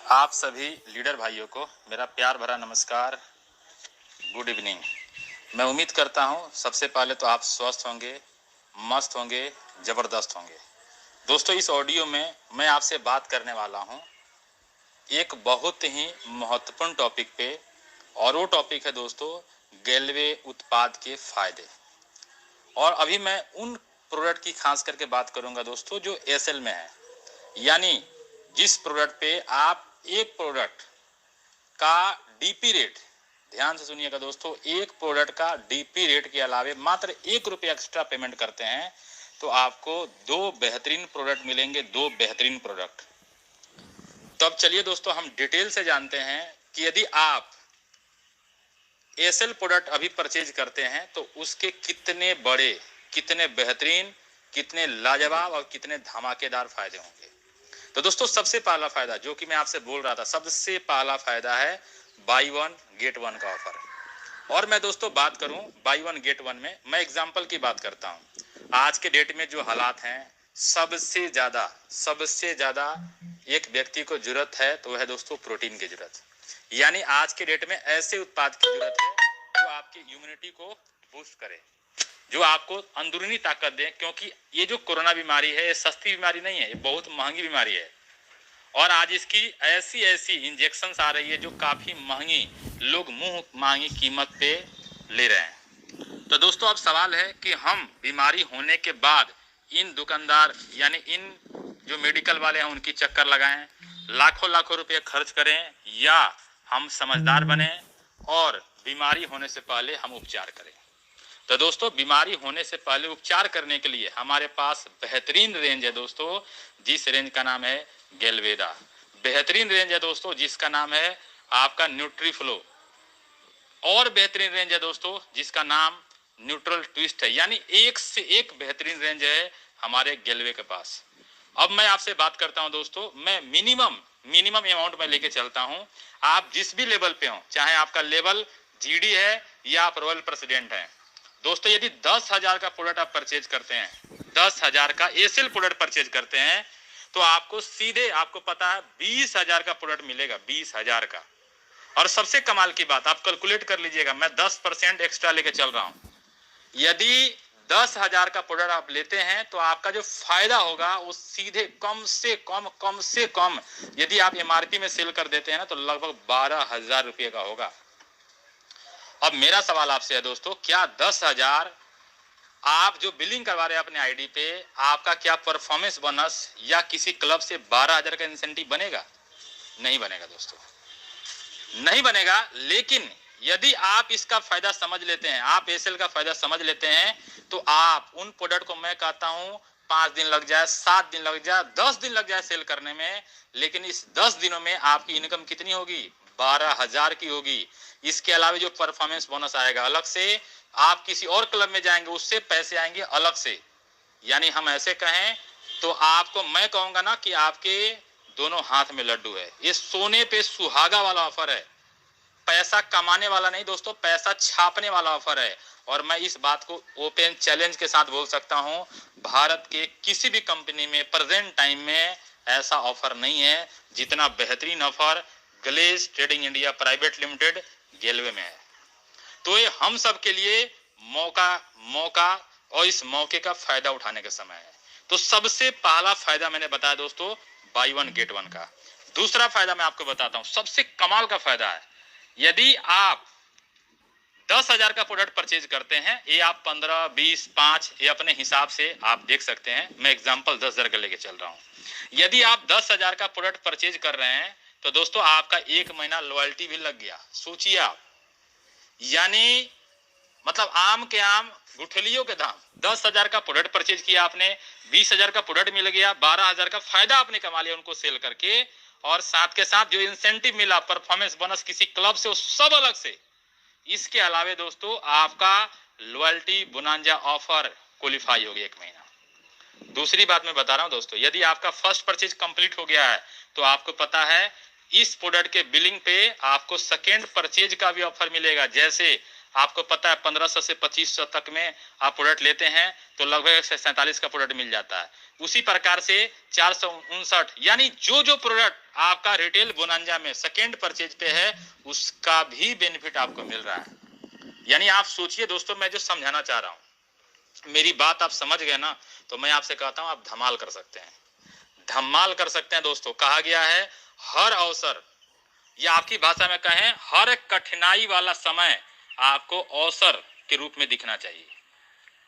आप सभी लीडर भाइयों को मेरा प्यार भरा नमस्कार, गुड इवनिंग। मैं उम्मीद करता हूं सबसे पहले तो आप स्वस्थ होंगे, मस्त होंगे, ज़बरदस्त होंगे। दोस्तों, इस ऑडियो में मैं आपसे बात करने वाला हूं एक बहुत ही महत्वपूर्ण टॉपिक पे, और वो टॉपिक है दोस्तों गेलवे उत्पाद के फायदे। और अभी मैं उन प्रोडक्ट की खास करके बात करूंगा दोस्तों जो एसएल में है, यानी जिस प्रोडक्ट पे आप एक प्रोडक्ट का डीपी रेट, ध्यान से सुनिएगा दोस्तों, एक प्रोडक्ट का डीपी रेट के अलावे मात्र ₹1 एक्स्ट्रा पेमेंट करते हैं तो आपको 2 बेहतरीन प्रोडक्ट मिलेंगे, 2 बेहतरीन प्रोडक्ट। तो अब चलिए दोस्तों हम डिटेल से जानते हैं कि यदि आप एसएल प्रोडक्ट अभी परचेज करते हैं तो उसके कितने बड़े, कितने बेहतरीन, कितने लाजवाब और कितने धमाकेदार फायदे होंगे। तो दोस्तों सबसे पहला फायदा जो कि मैं आपसे बोल रहा था, सबसे पहला फायदा है बाई वन गेट वन का ऑफर। और मैं दोस्तों बात करूं बाई वन गेट वन में, मैं एग्जांपल की बात करता हूं। आज के डेट में जो हालात हैं, सबसे ज्यादा एक व्यक्ति को जरूरत है तो वह है दोस्तों प्रोटीन की जरूरत। यानी आज के डेट में ऐसे उत्पाद की जरूरत है जो आपकी इम्यूनिटी को बूस्ट करे, जो आपको अंदरूनी ताकत दे, क्योंकि ये जो कोरोना बीमारी है ये सस्ती बीमारी नहीं है, ये बहुत महंगी बीमारी है। और आज इसकी ऐसी इंजेक्शंस आ रही है जो काफी महंगी, लोग मुंह मांगी कीमत पे ले रहे हैं। तो दोस्तों अब सवाल है कि हम बीमारी होने के बाद इन दुकानदार यानी इन जो मेडिकल वाले हैं उनकी चक्कर लगाएं, लाखों रुपए खर्च करें, या हम समझदार बने और बीमारी होने से पहले हम उपचार करें। तो दोस्तों बीमारी होने से पहले उपचार करने के लिए हमारे पास बेहतरीन रेंज है दोस्तों, जिस रेंज का नाम है गेलवेदा। बेहतरीन रेंज है दोस्तों जिसका नाम है आपका न्यूट्रीफ्लो। और बेहतरीन रेंज है दोस्तों जिसका नाम न्यूट्रल ट्विस्ट है। यानी एक से एक बेहतरीन रेंज है हमारे गेलवे के पास। अब मैं आपसे बात करता हूं दोस्तों, मैं मिनिमम अमाउंट में लेके चलता हूं। आप जिस भी लेवल पे हो, चाहे आपका लेवल जीडी है या आप रॉयल प्रेसिडेंट हैं, दोस्तों यदि 10,000 का प्रोडक्ट आप परचेज करते हैं, 10,000 का एसएल प्रोडक्ट परचेज करते हैं, तो आपको सीधे, आपको पता है 20,000 का प्रोडक्ट मिलेगा, 20,000 का। और सबसे कमाल की बात, आप कैलकुलेट कर लीजिएगा, मैं 10% एक्स्ट्रा लेके चल रहा हूं। यदि 10,000 का प्रोडक्ट आप लेते हैं तो आपका जो फायदा होगा वो सीधे कम से कम यदि आप एमआरपी में सेल कर देते हैं ना तो लगभग 12,000 रुपये का होगा। अब मेरा सवाल आपसे है दोस्तों, क्या 10,000 आप जो बिलिंग करवा रहे हैं अपने आईडी पे, आपका क्या परफॉर्मेंस बोनस या किसी क्लब से 12,000 का इंसेंटिव बनेगा? नहीं बनेगा दोस्तों, नहीं बनेगा। लेकिन यदि आप इसका फायदा समझ लेते हैं, आप एसएल का फायदा समझ लेते हैं, तो आप उन प्रोडक्ट को, मैं कहता हूं 5 दिन लग जाए, 7 दिन लग जाए, 10 दिन लग जाए सेल करने में, लेकिन इस 10 दिनों में आपकी इनकम कितनी होगी? 12,000 की होगी। इसके अलावा जो परफॉर्मेंस बोनस आएगा अलग से, आप किसी और क्लब में जाएंगे उससे पैसे आएंगे अलग से। यानी हम ऐसे कहें तो आपको मैं कहूंगा ना कि आपके दोनों हाथ में लड्डू है। ये सोने पे सुहागा वाला ऑफर है, पैसा कमाने वाला नहीं दोस्तों, पैसा छापने वाला ऑफर है। और मैं इस बात को ओपन चैलेंज के साथ बोल सकता हूं, भारत के किसी भी कंपनी में प्रेजेंट टाइम में ऐसा ऑफर नहीं है जितना बेहतरीन offer glaze trading India private limited गेलवे में है। तो ये हम सब के लिए मौका और इस मौके का फायदा उठाने का समय है। तो सबसे पहला फायदा मैंने बताया दोस्तों बाई वन गेट वन का। दूसरा फायदा मैं आपको बताता हूं, सबसे कमाल का फायदा है। यदि आप 10,000 का प्रोडक्ट परचेज करते हैं, ये आप 15, 20, 5 ये अपने हिसाब से आप देख सकते हैं, मैं एग्जांपल 10,000 का लेके चल रहा हूं। यदि आप 10,000 का प्रोडक्ट परचेज कर रहे हैं तो दोस्तों आपका 1 महीना लॉयल्टी भी लग गया। सोचिए आप, यानी मतलब आम के आम गुठलियों के दाम। 10,000 का प्रोडक्ट परचेज किया आपने, 20,000 का प्रोडक्ट मिल गया, 12,000 का फायदा आपने कमा लिया उनको सेल करके, और साथ के साथ जो इंसेंटिव मिला, परफॉर्मेंस बोनस किसी क्लब से, वो सब अलग से। इसके अलावे दोस्तों आपका लॉयल्टी बोनांजा ऑफर क्वालिफाई हो गया 1 महीना। दूसरी बात मैं बता रहा हूं दोस्तों, यदि आपका फर्स्ट परचेज कंप्लीट हो गया है तो आपको पता है इस प्रोडक्ट के बिलिंग पे आपको सेकेंड परचेज का भी ऑफर मिलेगा। जैसे आपको पता है 1500 से 2500 तक में आप प्रोडक्ट लेते हैं तो लगभग 147 का प्रोडक्ट मिल जाता है। उसी प्रकार से 459, यानी जो प्रोडक्ट आपका रिटेल बोनांजा में सेकेंड परचेज पे है, उसका भी बेनिफिट आपको मिल रहा है। यानी आप सोचिए दोस्तों, मैं जो समझाना चाह रहा हूं, मेरी बात आप समझ गए ना, तो मैं आपसे कहता हूं आप धमाल कर सकते हैं, धमाल कर सकते हैं दोस्तों। कहा गया है हर अवसर, या आपकी भाषा में कहें हर कठिनाई वाला समय आपको अवसर के रूप में दिखना चाहिए।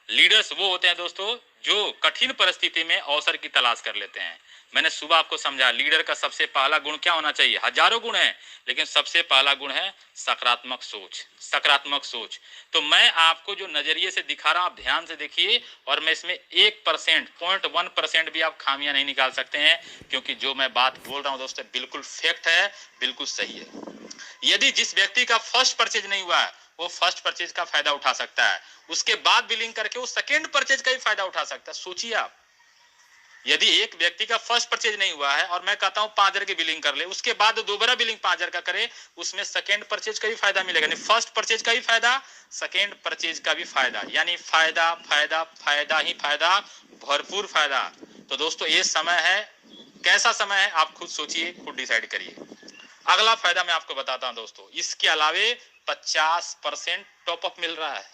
लीडर्स वो होते हैं दोस्तों जो कठिन परिस्थिति में अवसर की तलाश कर लेते हैं। मैंने सुबह आपको समझा, लीडर का सबसे पहला गुण क्या होना चाहिए? हजारों गुण हैं, लेकिन सबसे पहला गुण है सकारात्मक सोच, सकारात्मक सोच। तो मैं आपको जो नजरिए से दिखा रहा हूं, आप ध्यान से देखिए, और मैं इसमें 1%, 0.1% भी आप खामियां नहीं निकाल सकते हैं, क्योंकि जो मैं बात बोल रहा हूं दोस्तों बिल्कुल फैक्ट है, बिल्कुल सही है। यदि जिस व्यक्ति का फर्स्ट परचेज नहीं हुआ है, वो फर्स्ट परचेज का फायदा उठा सकता है, उसके बाद बिलिंग करके वो सेकेंड परचेज का भी फायदा उठा सकता है। सोचिए आप, यदि एक व्यक्ति का फर्स्ट परचेज नहीं हुआ है और मैं कहता हूं 5,000 की बिलिंग कर ले, उसके बाद दोबारा बिलिंग 5,000 का करे, उसमें सेकेंड परचेज का भी फायदा मिलेगा। नहीं, फर्स्ट परचेज का भी फायदा, सेकेंड परचेज का भी फायदा, यानी फायदा फायदा फायदा ही फायदा, भरपूर फायदा। तो दोस्तों ये समय है, कैसा समय है आप खुद सोचिए, खुद डिसाइड करिए। अगला फायदा मैं आपको बताता हूं दोस्तों, इसके अलावे 50% टॉपअप मिल रहा है,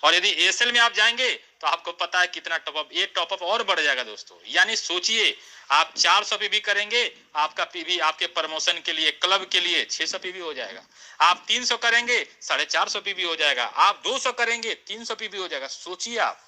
और यदि एयरसेल में आप जाएंगे तो आपको पता है कितना टॉपअप, ये टॉपअप और बढ़ जाएगा दोस्तों। यानी सोचिए, आप 400 पीबी करेंगे, आपका पीबी आपके प्रमोशन के लिए, क्लब के लिए 600 पीबी हो जाएगा। आप 300 करेंगे, 450 पीबी हो जाएगा। आप 200 करेंगे, 300 पीबी हो जाएगा। सोचिए आप,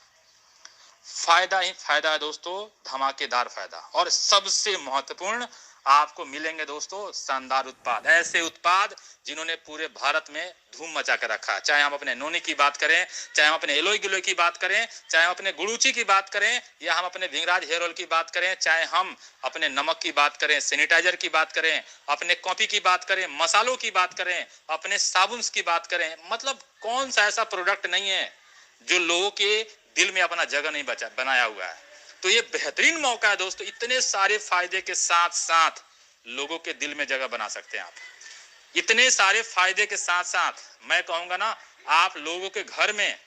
फायदा ही फायदा है दोस्तों, धमाकेदार फायदा। और सबसे महत्वपूर्ण, आपको मिलेंगे दोस्तों शानदार उत्पाद, ऐसे उत्पाद जिन्होंने पूरे भारत में धूम मचा कर रखा है। चाहे हम अपने नोनी की बात करें, चाहे हम अपने एलोई गिलोई की बात करें, चाहे हम अपने गुड़ूची की बात करें, या हम अपने भिंगराज हेयर ऑयल की बात करें, चाहे हम अपने नमक की बात करें, सैनिटाइजर की बात करें, अपने कॉफी की बात करें, मसालों की बात करें, अपने साबुन की बात करें, मतलब कौन सा ऐसा प्रोडक्ट नहीं है जो लोगों के दिल में अपना जगह नहीं बनाया हुआ है। तो ये बेहतरीन मौका है दोस्तों, इतने सारे फायदे के साथ साथ लोगों के दिल में जगह बना सकते हैं आप। इतने सारे फायदे के साथ साथ मैं कहूंगा ना, आप लोगों के घर में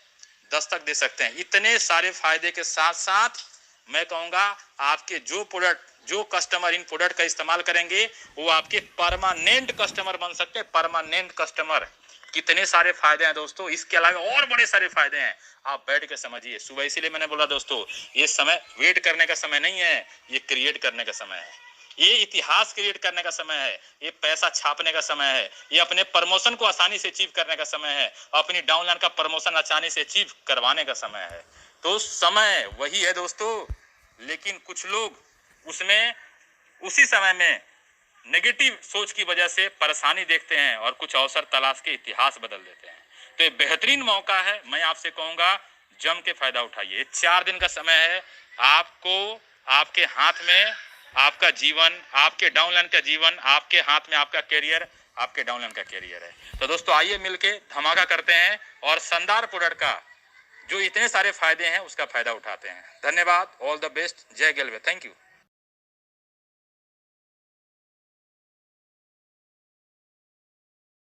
दस्तक दे सकते हैं। इतने सारे फायदे के साथ साथ मैं कहूंगा, आपके जो प्रोडक्ट, जो कस्टमर इन प्रोडक्ट का इस्तेमाल करेंगे, वो आपके परमानेंट कस्टमर बन सकते हैं, परमानेंट कस्टमर। कितने सारे फायदे हैं दोस्तों, इसके अलावा और बड़े सारे फायदे हैं, आप बैठ के समझिए। सुबह इसीलिए मैंने बोला दोस्तों, ये समय वेट करने का समय नहीं है, ये क्रिएट करने का समय है, ये इतिहास क्रिएट करने का समय है, ये पैसा छापने का समय है, ये अपने प्रमोशन को आसानी से अचीव करने का समय है, अपनी डाउनलाइन का प्रमोशन आसानी से अचीव करवाने का समय है। तो समय वही है दोस्तों, लेकिन कुछ लोग उसमें उसी समय में नेगेटिव सोच की वजह से परेशानी देखते हैं और कुछ अवसर तलाश के इतिहास बदल देते हैं। तो ये बेहतरीन मौका है, मैं आपसे कहूंगा जम के फायदा उठाइए। 4 दिन का समय है, आपको आपके हाथ में आपका जीवन, आपके डाउनलाइन का जीवन, आपके हाथ में आपका कैरियर, आपके डाउनलाइन का कैरियर है। तो दोस्तों आइए मिलके धमाका करते हैं और शानदार प्रोडक्ट का जो इतने सारे फायदे हैं उसका फायदा उठाते हैं। धन्यवाद, ऑल द बेस्ट, जय गेलवे, थैंक यू।